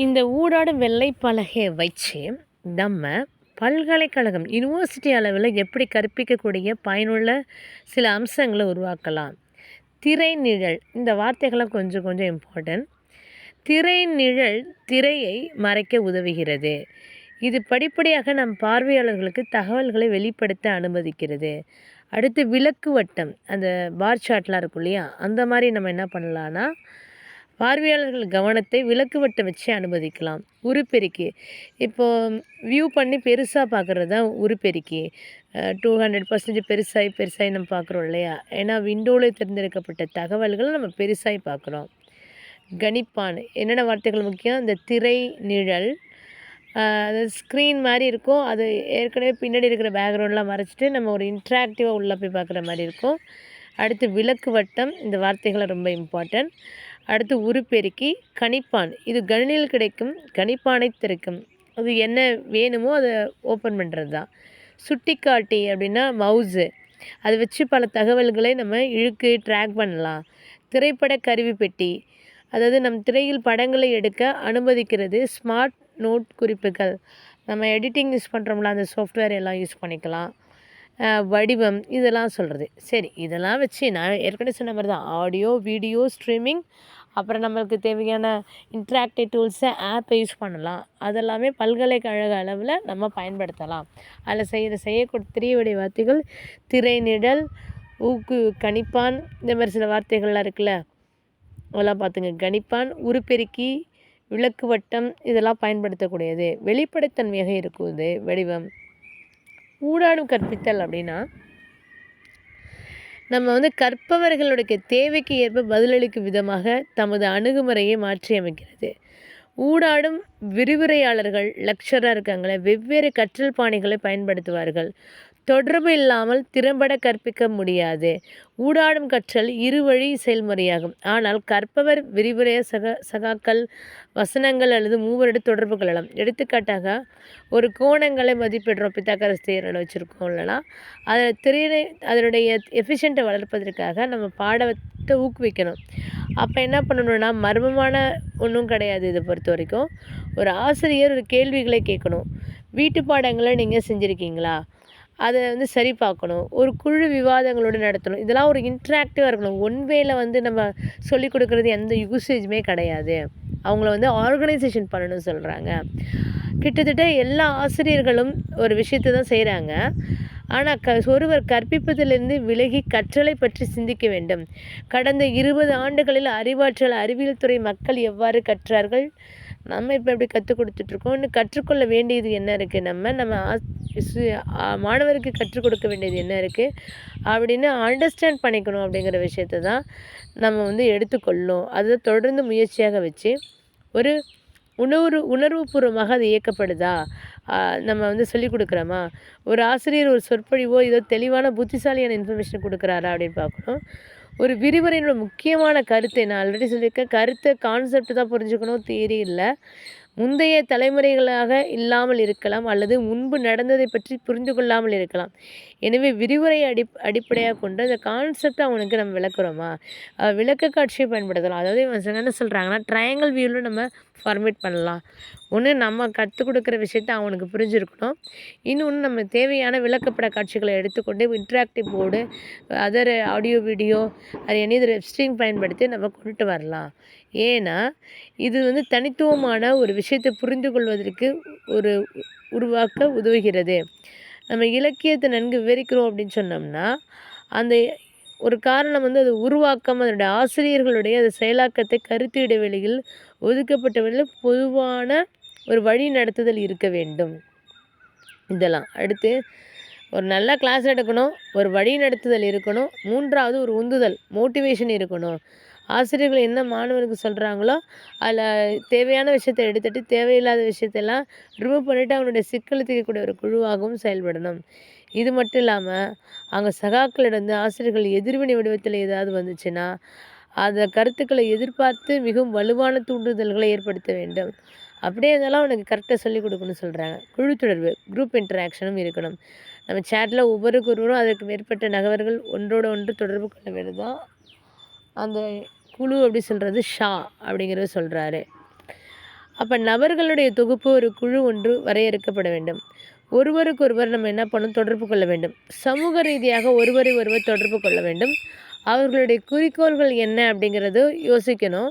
இந்த ஊடாடும் வெள்ளை பலகையை வச்சு நம்ம பல்கலைக்கழகம் யூனிவர்சிட்டி அளவில் எப்படி கற்பிக்கக்கூடிய பயனுள்ள சில அம்சங்களை உருவாக்கலாம். திரைநிழல் இந்த வார்த்தைகள்லாம் கொஞ்சம் கொஞ்சம் இம்பார்ட்டன்ட். திரைநிழல் திரையை மறைக்க உதவுகிறது. இது படிப்படியாக நம் பார்வையாளர்களுக்கு தகவல்களை வெளிப்படுத்த அனுமதிக்கிறது. அடுத்து விளக்கு வட்டம், அந்த பார் சார்ட்லாம் இருக்கும் இல்லையா, அந்த மாதிரி நம்ம என்ன பண்ணலான்னா பார்வையாளர்கள் கவனத்தை விளக்கு வட்டம் வச்சு அனுமதிக்கலாம். உருப்பெருக்கி இப்போது வியூ பண்ணி பெருசாக பார்க்குறது தான் உருப்பெருக்கி. 200% பெருசாகி நம்ம பார்க்குறோம் இல்லையா, ஏன்னா விண்டோவில் தேர்ந்தெடுக்கப்பட்ட தகவல்களை நம்ம பெருசாகி பார்க்குறோம். கணிப்பான் என்னென்ன வார்த்தைகள் முக்கியம்? இந்த திரை நிழல், அது ஸ்க்ரீன் மாதிரி இருக்கும், அது ஏற்கனவே பின்னாடி இருக்கிற பேக்ரவுண்ட்லாம் மறைச்சிட்டு நம்ம ஒரு இன்ட்ராக்டிவாக உள்ளே போய் பார்க்குற மாதிரி இருக்கும். அடுத்து விளக்கு வட்டம், இந்த வார்த்தைகளை ரொம்ப இம்பார்ட்டன்ட். அடுத்து உருப்பெருக்கி. கணிப்பான், இது கணினியில் கிடைக்கும் கணிப்பானை திறக்கும், அது என்ன வேணுமோ அதை ஓப்பன் பண்ணுறது தான். சுட்டிக்காட்டி அப்படின்னா மவுஸு, அதை வச்சு பல தகவல்களை நம்ம ட்ராக் பண்ணலாம். திரைப்பட கருவி பெட்டி, அதாவது நம் திரையில் படங்களை எடுக்க அனுமதிக்கிறது. ஸ்மார்ட் நோட் குறிப்புகள், நம்ம எடிட்டிங் யூஸ் பண்ணுறோம்ல, அந்த சாஃப்ட்வேர் எல்லாம் யூஸ் பண்ணிக்கலாம். வடிவம், இதெல்லாம் சொல்கிறது. சரி, இதெல்லாம் வச்சு நான் ஏற்கனவே சொன்ன மாதிரி தான் ஆடியோ வீடியோ ஸ்ட்ரீமிங், அப்புறம் நம்மளுக்கு தேவையான இன்ட்ராக்டிவ் டூல்ஸை ஆப்பை யூஸ் பண்ணலாம். அதெல்லாமே பல்கலைக்கழக அளவில் நம்ம பயன்படுத்தலாம். அதில் செய்யக்கூடிய திரையுடைய வார்த்தைகள் திரைநிழல், கணிப்பான், இந்த மாதிரி சில வார்த்தைகள்லாம் இருக்குல்ல, அதெல்லாம் பார்த்துங்க. கணிப்பான், உருப்பெருக்கி, விளக்கு வட்டம், இதெல்லாம் பயன்படுத்தக்கூடியது. வெளிப்படைத்தன்மையாக இருக்குது. வடிவம். ஊடாடும் கற்பித்தல் அப்படின்னா நம்ம கற்பவர்களுடைய தேவைக்கு ஏற்ப பதிலளிக்கும் விதமாக தமது அணுகுமுறையை மாற்றி அமைக்கிறது. ஊடாடும் விரிவுரையாளர்கள், லெக்சராக இருக்காங்களே, வெவ்வேறு கற்றல் பாணிகளை பயன்படுத்துவார்கள். தொடர்பு இல்லாமல் திறம்பட கற்பிக்க முடியாது. ஊடாடும் கற்றல் இருவழி செயல்முறையாகும். ஆனால் கற்பவர் விரிவுரைய சகாக்கள், வசனங்கள் அல்லது மூவரோடு தொடர்பு கொள்ளலாம். எடுத்துக்காட்டாக ஒரு கோணங்களை மதிப்பிடுறோம், பித்தாகரஸ் தியரம்ல வச்சுருக்கோம் இல்லைனா, அதனுடைய எஃபிஷியண்ட்டை வளர்ப்பதற்காக நம்ம பாடத்தை ஊக்குவிக்கணும். அப்போ என்ன பண்ணணும்னா, மர்மமான ஒன்றும் கிடையாது. இதை பொறுத்த வரைக்கும் ஒரு ஆசிரியர் ஒரு கேள்விகளை கேட்கணும். வீட்டு பாடங்களை நீங்கள் செஞ்சுருக்கீங்களா, அதை சரி பார்க்கணும். ஒரு குழு விவாதங்களோடு நடத்தணும். இதெல்லாம் ஒரு இன்ட்ராக்டிவாக இருக்கணும். ஒன்வேல நம்ம சொல்லிக் கொடுக்குறது எந்த யூசேஜுமே கிடையாது. அவங்கள ஆர்கனைசேஷன் பண்ணணும்னு சொல்கிறாங்க. கிட்டத்தட்ட எல்லா ஆசிரியர்களும் ஒரு விஷயத்தை தான் செய்கிறாங்க. ஆனால் ஒருவர் கற்பிப்பதிலிருந்து விலகி கற்றலை பற்றி சிந்திக்க வேண்டும். கடந்த 20 ஆண்டுகளில் அறிவியல் துறை மக்கள் எவ்வாறு கற்றார்கள், நம்ம இப்போ எப்படி கற்றுக் கொடுத்துட்ருக்கோம், இன்னும் கற்றுக்கொள்ள வேண்டியது என்ன இருக்குது, நம்ம மாணவருக்கு கற்றுக் கொடுக்க வேண்டியது என்ன இருக்குது அப்படின்னு அண்டர்ஸ்டாண்ட் பண்ணிக்கணும். அப்படிங்கிற விஷயத்தை தான் நம்ம எடுத்துக்கொள்ளணும். அதை தொடர்ந்து முயற்சியாக வச்சு ஒரு உணர்வுபூர்வமாக அது இயக்கப்படுதா, நம்ம சொல்லிக் கொடுக்குறோமா, ஒரு ஆசிரியர் ஒரு சொற்பொழிவோ ஏதோ தெளிவான புத்திசாலியான இன்ஃபர்மேஷன் கொடுக்குறாரா அப்படின்னு பார்க்கணும். ஒரு விரிவுரையினோட முக்கியமான கருத்தை, நான் ஆல்ரெடி சொல்லியிருக்கேன், கருத்தை கான்செப்ட் தான் புரிஞ்சுக்கணும், தியரி இல்லை. முந்தைய தலைமுறைகளாக இல்லாமல் இருக்கலாம், அல்லது முன்பு நடந்ததை பற்றி புரிந்து கொள்ளாமல் இருக்கலாம். எனவே விரிவுரை அடிப்படையாக கொண்டு அந்த கான்செப்டை அவனுக்கு நம்ம விளக்குறோமா, விளக்க காட்சியை பயன்படுத்தலாம். அதாவது இவன் என்ன சொல்கிறாங்கன்னா, ட்ரையாங்கிள் வியூவில் நம்ம ஃபார்மேட் பண்ணலாம். ஒன்று நம்ம கற்றுக் கொடுக்குற விஷயத்த அவனுக்கு புரிஞ்சுருக்கணும். இன்னொன்று நம்ம தேவையான விளக்கப்பட காட்சிகளை எடுத்துக்கொண்டு interactive board, other audio video, அது எனது வெப் ஸ்ட்ரீம் பயன்படுத்தி நம்ம கொண்டுட்டு வரலாம். ஏன்னா இது தனித்துவமான ஒரு விஷயத்தை புரிந்து கொள்வதற்கு உருவாக்க உதவுகிறது. நம்ம இலக்கியத்தை நன்கு விவரிக்கிறோம் அப்படின்னு சொன்னோம்னா, அந்த ஒரு காரணம் அது உருவாக்கம், அதனுடைய ஆசிரியர்களுடைய அது செயலாக்கத்தை கருத்து இடைவெளியில் ஒதுக்கப்பட்டவர்கள் பொதுவான ஒரு வழி நடத்துதல் இருக்க வேண்டும். இதெல்லாம் அடுத்து ஒரு நல்ல கிளாஸ் எடுக்கணும், ஒரு வழி நடத்துதல் இருக்கணும். 3வது ஒரு உந்துதல், மோட்டிவேஷன் இருக்கணும். ஆசிரியர்கள் என்ன மாணவருக்கு சொல்கிறாங்களோ அதில் தேவையான விஷயத்தை எடுத்துகிட்டு தேவையில்லாத விஷயத்தெல்லாம் ரிமூவ் பண்ணிவிட்டு அவனுடைய சிக்கலை தீர்க்கக்கூடிய ஒரு குழுவாகவும் செயல்படணும். இது மட்டும் இல்லாமல் அவங்க சகாக்களிடம் ஆசிரியர்கள் எதிர்வினை வடிவத்தில் ஏதாவது வந்துச்சுன்னா அந்த கருத்துக்களை எதிர்பார்த்து மிகவும் வலுவான தூண்டுதல்களை ஏற்படுத்த வேண்டும். அப்படியே இருந்தாலும் அவனுக்கு கரெக்டாக சொல்லிக் கொடுக்கணும்னு சொல்கிறாங்க. குழு தொடர்பு, குரூப் இன்டராக்ஷனும் இருக்கணும். நம்ம சேட்டில் ஒவ்வொருவரும் அதற்கு மேற்பட்ட நகவர்கள் ஒன்றோடு ஒன்று தொடர்பு கொள்ள வேண்டும் தான் அந்த குழு அப்படி சொல்கிறது ஷா அப்படிங்கிறத சொல்கிறாரு. அப்போ நபர்களுடைய தொகுப்பு ஒரு குழு ஒன்று வரையறுக்கப்பட வேண்டும். ஒருவருக்கொருவர் நம்ம என்ன பண்ணணும், தொடர்பு கொள்ள வேண்டும். சமூக ரீதியாக ஒருவரை ஒருவர் தொடர்பு கொள்ள வேண்டும். அவர்களுடைய குறிக்கோள்கள் என்ன அப்படிங்கிறது யோசிக்கணும்.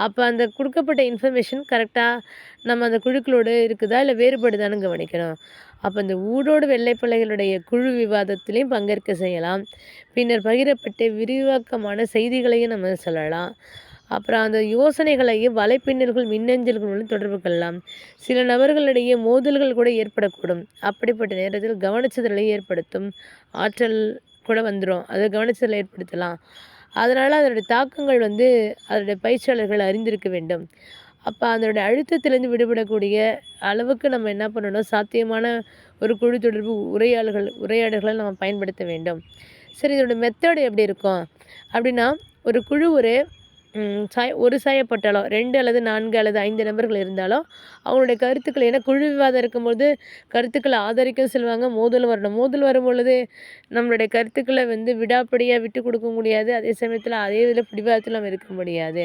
அப்போ அந்த கொடுக்கப்பட்ட இன்ஃபர்மேஷன் கரெக்டாக நம்ம அந்த குழுக்களோடு இருக்குதா இல்லை வேறுபடுதான்னு கவனிக்கணும். அப்போ இந்த ஊடோடு வெள்ளைப்பிள்ளைகளுடைய குழு விவாதத்திலையும் பங்கேற்க செய்யலாம். பின்னர் பகிரப்பட்ட விரிவாக்கமான செய்திகளையும் நம்ம சொல்லலாம். அப்புறம் அந்த யோசனைகளையும் வலைப்பின்னல்கள் மின்னஞ்சல்கள் மூலம் தொடர்பு கொள்ளலாம். சில நபர்களிடையே மோதல்கள் கூட ஏற்படக்கூடும். அப்படிப்பட்ட நேரத்தில் கவனச்சிதறலை ஏற்படுத்தும் ஆற்றல் கூட வந்துடும். அதை கவனச்சிதறலை ஏற்படுத்தலாம். அதனால் அதனுடைய தாக்கங்கள் அதனுடைய பயிற்சியாளர்கள் அறிந்திருக்க வேண்டும். அப்போ அதனுடைய அழுத்தத்திலேருந்து விடுபடக்கூடிய அளவுக்கு நம்ம என்ன பண்ணணும், சாத்தியமான ஒரு குழு தொடர்பு உரையாடல்களை நம்ம பயன்படுத்த வேண்டும். சரி, இதோட மெத்தட் எப்படி இருக்கும் அப்படின்னா, ஒரு குழு ஒரு சாயப்பட்டாலோ 2 அல்லது 4 அல்லது 5 நபர்கள் இருந்தாலும் அவங்களுடைய கருத்துக்கள், ஏன்னா குழு விவாதம் இருக்கும்போது கருத்துக்களை ஆதரிக்கவும் சொல்லுவாங்க, மோதல் வரணும். மோதல் வரும்பொழுது நம்மளுடைய கருத்துக்களை விடாப்படியாக விட்டு கொடுக்க முடியாது. அதே சமயத்தில் அதே இதில் பிடிவாதத்தில் நம்ம இருக்க முடியாது.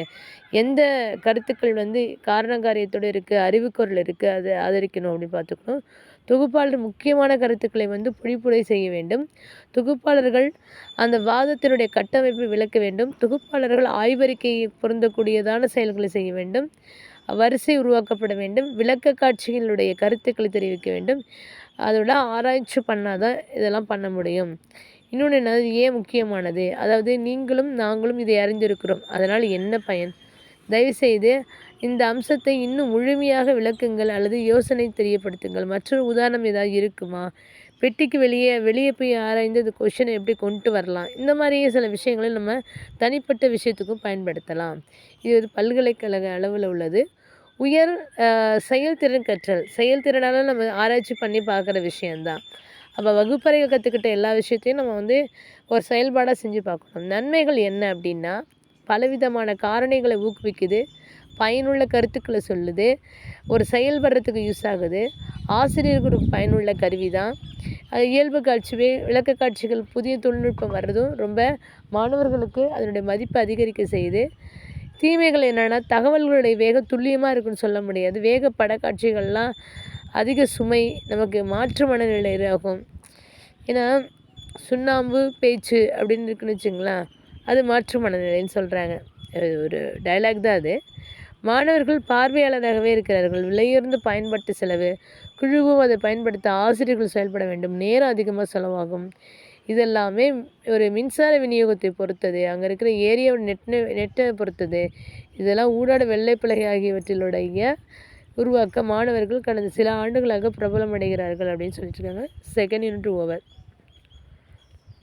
எந்த கருத்துக்கள் காரணக்காரியத்தோடு இருக்குது, அறிவுக்குரல் இருக்குது, அதை ஆதரிக்கணும் அப்படின்னு பார்த்துக்கணும். தொகுப்பாளர் முக்கியமான கருத்துக்களை பொழிப்புரை செய்ய வேண்டும். தொகுப்பாளர்கள் அந்த வாதத்தினுடைய கட்டமைப்பை விளக்க வேண்டும். தொகுப்பாளர்கள் ஆய்வறிக்கையை பொருந்தக்கூடியதான செயல்களை செய்ய வேண்டும். வரிசை உருவாக்கப்பட வேண்டும். விளக்க காட்சிகளுடைய கருத்துக்களை தெரிவிக்க வேண்டும். அதோட ஆராய்ச்சி பண்ணாதான் இதெல்லாம் பண்ண முடியும். இன்னொன்று என்னது, ஏன் முக்கியமானது, அதாவது நீங்களும் நாங்களும் இதை அறிந்திருக்கிறோம், அதனால் என்ன பயன்? தயவுசெய்து இந்த அம்சத்தை இன்னும் முழுமையாக விளக்குங்கள் அல்லது யோசனை தெரியப்படுத்துங்கள். மற்றொரு உதாரணம் ஏதாவது இருக்குமா? பெட்டிக்கு வெளியே போய் ஆராய்ந்து இந்த கொஷினை எப்படி கொண்டு வரலாம், இந்த மாதிரியே சில விஷயங்களை நம்ம தனிப்பட்ட விஷயத்துக்கும் பயன்படுத்தலாம். இது பல்கலைக்கழக அளவில் உள்ளது. உயர் செயல்திறன் கற்றல், செயல்திறனால நம்ம ஆராய்ச்சி பண்ணி பார்க்குற விஷயந்தான். அப்போ வகுப்பறையில் கற்றுக்கிட்ட எல்லா விஷயத்தையும் நம்ம ஒரு செயல்பாடாக செஞ்சு பார்க்கணும். நன்மைகள் என்ன அப்படின்னா, பலவிதமான காரணிகளை ஊக்குவிக்குது, பயனுள்ள கருத்துக்களை சொல்லுது, ஒரு செயல்படுறதுக்கு யூஸ் ஆகுது, ஆசிரியர்களுக்கு பயனுள்ள கருவி தான். இயல்பு காட்சிவே விளக்க காட்சிகள் புதிய தொழில்நுட்பம் வர்றதும் ரொம்ப மாணவர்களுக்கு அதனுடைய மதிப்பை அதிகரிக்க செய்யுது. தீமைகள் என்னென்னா, தகவல்களுடைய வேகம் துல்லியமாக இருக்குன்னு சொல்ல முடியாது. வேக படக்காட்சிகள்லாம் அதிக சுமை, நமக்கு மாற்று மனநிலை ஆகும். ஏன்னா சுண்ணாம்பு பேச்சு அப்படின்னு இருக்குன்னு வச்சுங்களேன், அது மாற்று மனநிலைன்னு சொல்கிறாங்க. ஒரு டைலாக் தான் அது. மாணவர்கள் பார்வையாளராகவே இருக்கிறார்கள். விலையுயர்ந்த பயன்பாட்டு செலவு, குழுவும் அதை பயன்படுத்த ஆசிரியர்கள் செயல்பட வேண்டும், நேரம் அதிகமாக செலவாகும். இதெல்லாமே ஒரு மின்சார விநியோகத்தை பொறுத்தது, அங்கே இருக்கிற ஏரியாவோட நெட்டை பொறுத்தது. இதெல்லாம் ஊடாட வெள்ளைப்பலகை ஆகியவற்றிலுடைய உருவாக்க மாணவர்கள் கடந்த சில ஆண்டுகளாக பிரபலமடைகிறார்கள் அப்படின்னு சொல்லிட்டு இருக்காங்க. Second unit over.